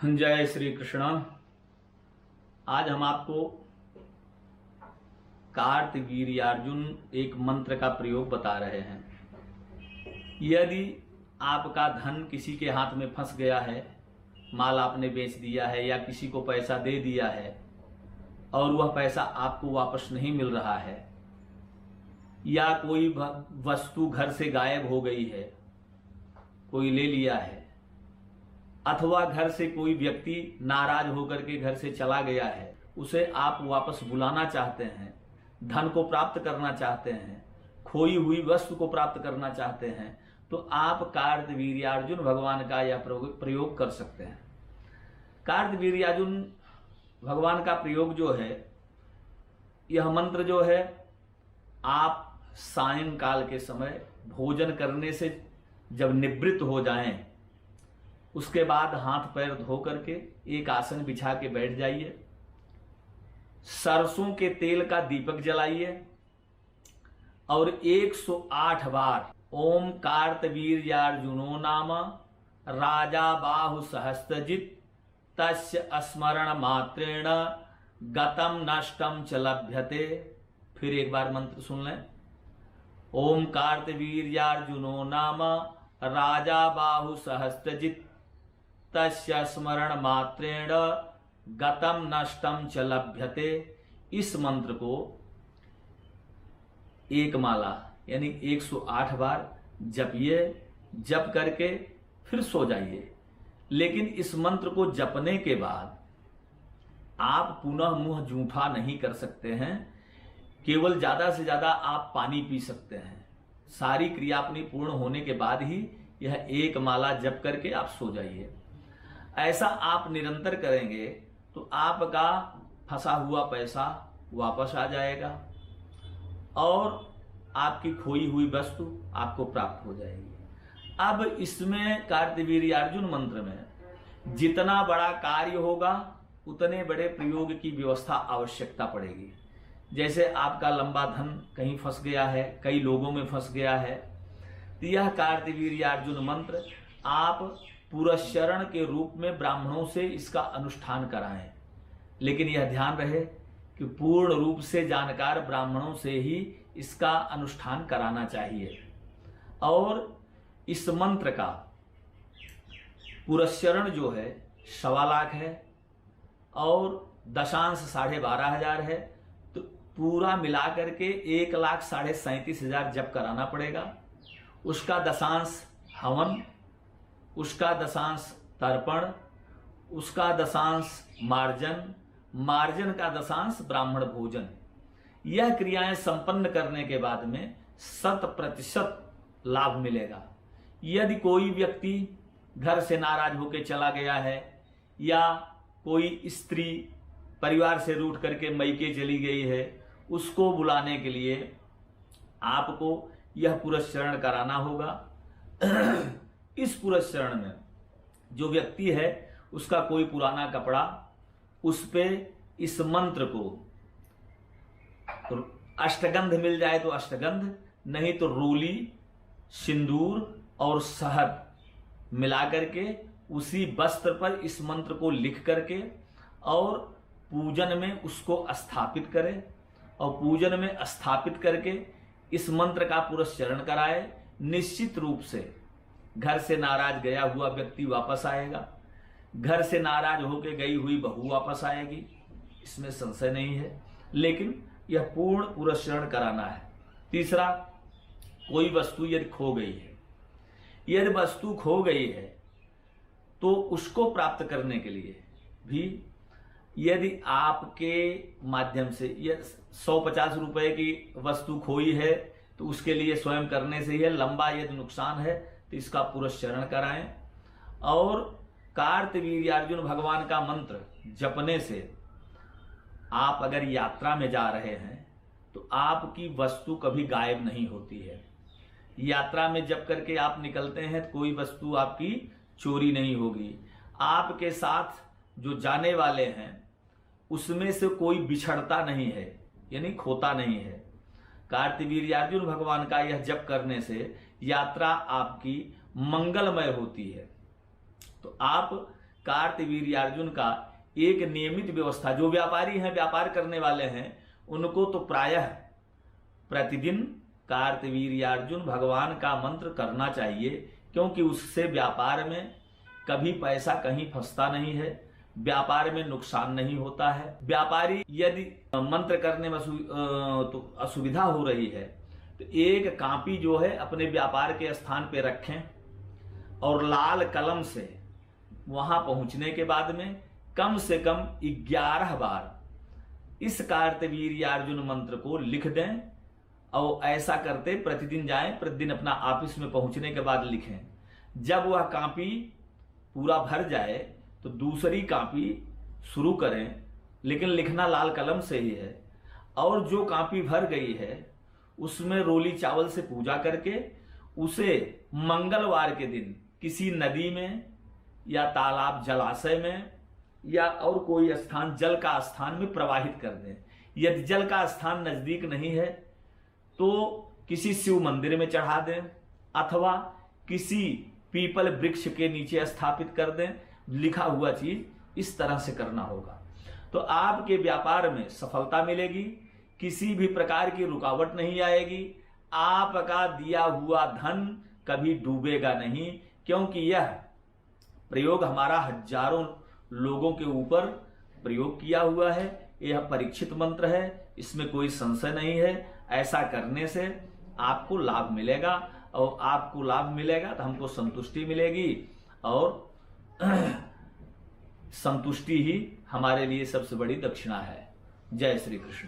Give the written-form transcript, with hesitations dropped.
जय श्री कृष्ण। आज हम आपको कार्तवीर्यार्जुन एक मंत्र का प्रयोग बता रहे हैं। यदि आपका धन किसी के हाथ में फंस गया है, माल आपने बेच दिया है या किसी को पैसा दे दिया है और वह पैसा आपको वापस नहीं मिल रहा है, या कोई वस्तु घर से गायब हो गई है, कोई ले लिया है, अथवा घर से कोई व्यक्ति नाराज होकर के घर से चला गया है, उसे आप वापस बुलाना चाहते हैं, धन को प्राप्त करना चाहते हैं, खोई हुई वस्तु को प्राप्त करना चाहते हैं, तो आप कार्तवीर्यार्जुन भगवान का यह प्रयोग कर सकते हैं। कार्तवीर्यार्जुन भगवान का प्रयोग जो है, यह मंत्र जो है, आप सायंकाल के समय भोजन करने से जब निवृत्त हो जाएं, उसके बाद हाथ पैर धो करके एक आसन बिछा के बैठ जाइए, सरसों के तेल का दीपक जलाइए और 108 बार ओम कार्तवीर्यार्जुनो नाम राजा बाहु सहस्त्रजित तस्य स्मरण मात्रेण गतम नष्टम च लभ्यते। फिर एक बार मंत्र सुन लें। ओम कार्तवीर्यार्जुनो नाम राजा बाहु सहस्त्रजित तस्य स्मरण मात्रेण गतम नष्टम च लभ्यते। इस मंत्र को एक माला यानी 108 बार जपिए। जप करके फिर सो जाइए। लेकिन इस मंत्र को जपने के बाद आप पुनः मुंह जूठा नहीं कर सकते हैं। केवल ज्यादा से ज्यादा आप पानी पी सकते हैं। सारी क्रिया अपनी पूर्ण होने के बाद ही यह एक माला जप करके आप सो जाइए। ऐसा आप निरंतर करेंगे तो आपका फंसा हुआ पैसा वापस आ जाएगा और आपकी खोई हुई वस्तु आपको प्राप्त हो जाएगी। अब इसमें कार्तवीर्यार्जुन मंत्र में जितना बड़ा कार्य होगा उतने बड़े प्रयोग की व्यवस्था आवश्यकता पड़ेगी। जैसे आपका लंबा धन कहीं फंस गया है, कई लोगों में फंस गया है, तो यह कार्तवीर्यार्जुन मंत्र आप पुरस्चरण के रूप में ब्राह्मणों से इसका अनुष्ठान कराएं। लेकिन यह ध्यान रहे कि पूर्ण रूप से जानकार ब्राह्मणों से ही इसका अनुष्ठान कराना चाहिए। और इस मंत्र का पुरस्चरण जो है 1.25 लाख है और दशांश 12,500 है, तो पूरा मिलाकर के 1,37,500 जप कराना पड़ेगा। उसका दशांश हवन, उसका दशांश तर्पण, उसका दशांश मार्जन, मार्जन का दशांश ब्राह्मण भोजन। यह क्रियाएं संपन्न करने के बाद में 100% लाभ मिलेगा। यदि कोई व्यक्ति घर से नाराज होकर चला गया है या कोई स्त्री परिवार से रूठ करके मैके चली गई है, उसको बुलाने के लिए आपको यह पुरस्चरण कराना होगा। इस पुरस्चरण में जो व्यक्ति है उसका कोई पुराना कपड़ा, उस पे इस मंत्र को अष्टगंध मिल जाए तो अष्टगंध, नहीं तो रोली, सिंदूर और शहद मिला करके उसी वस्त्र पर इस मंत्र को लिख करके और पूजन में उसको स्थापित करें और पूजन में स्थापित करके इस मंत्र का पुरस्चरण कराए। निश्चित रूप से घर से नाराज गया हुआ व्यक्ति वापस आएगा, घर से नाराज होकर गई हुई बहू वापस आएगी, इसमें संशय नहीं है। लेकिन यह पूर्ण पुरस्चरण कराना है। तीसरा, कोई वस्तु यदि खो गई है, यदि वस्तु खो गई है तो उसको प्राप्त करने के लिए भी यदि आपके माध्यम से यह 150 रुपए की वस्तु खोई है तो उसके लिए स्वयं करने से ही है। लंबा यदि नुकसान है तो इसका पुरस्चरण कराएं। और कार्तवीर्यार्जुन भगवान का मंत्र जपने से आप अगर यात्रा में जा रहे हैं तो आपकी वस्तु कभी गायब नहीं होती है। यात्रा में जप करके आप निकलते हैं तो कोई वस्तु आपकी चोरी नहीं होगी। आपके साथ जो जाने वाले हैं उसमें से कोई बिछड़ता नहीं है, यानी खोता नहीं है। कार्तवीर्यार्जुन भगवान का यह जप करने से यात्रा आपकी मंगलमय होती है। तो आप कार्तवीर्यार्जुन का एक नियमित व्यवस्था, जो व्यापारी हैं, व्यापार करने वाले हैं, उनको तो प्रायः प्रतिदिन कार्तवीर्यार्जुन भगवान का मंत्र करना चाहिए, क्योंकि उससे व्यापार में कभी पैसा कहीं फंसता नहीं है, व्यापार में नुकसान नहीं होता है। व्यापारी यदि मंत्र करने में तो असुविधा हो रही है तो एक कॉपी जो है अपने व्यापार के स्थान पे रखें और लाल कलम से वहां पहुंचने के बाद में कम से कम 11 बार इस कार्तवीर्यार्जुन मंत्र को लिख दें और ऐसा करते प्रतिदिन जाएं, प्रतिदिन अपना ऑफिस में पहुंचने के बाद लिखें। जब वह कॉपी पूरा भर जाए तो दूसरी कॉपी शुरू करें, लेकिन लिखना लाल कलम से ही है। और जो कॉपी भर गई है उसमें रोली चावल से पूजा करके उसे मंगलवार के दिन किसी नदी में या तालाब जलाशय में या और कोई स्थान, जल का स्थान में प्रवाहित कर दें। यदि जल का स्थान नजदीक नहीं है तो किसी शिव मंदिर में चढ़ा दें अथवा किसी पीपल वृक्ष के नीचे स्थापित कर दें। लिखा हुआ चीज इस तरह से करना होगा तो आपके व्यापार में सफलता मिलेगी, किसी भी प्रकार की रुकावट नहीं आएगी, आपका दिया हुआ धन कभी डूबेगा नहीं, क्योंकि यह प्रयोग हमारा हजारों लोगों के ऊपर प्रयोग किया हुआ है। यह परीक्षित मंत्र है, इसमें कोई संशय नहीं है। ऐसा करने से आपको लाभ मिलेगा और आपको लाभ मिलेगा तो हमको संतुष्टि मिलेगी और संतुष्टि ही हमारे लिए सबसे बड़ी दक्षिणा है। जय श्री कृष्ण।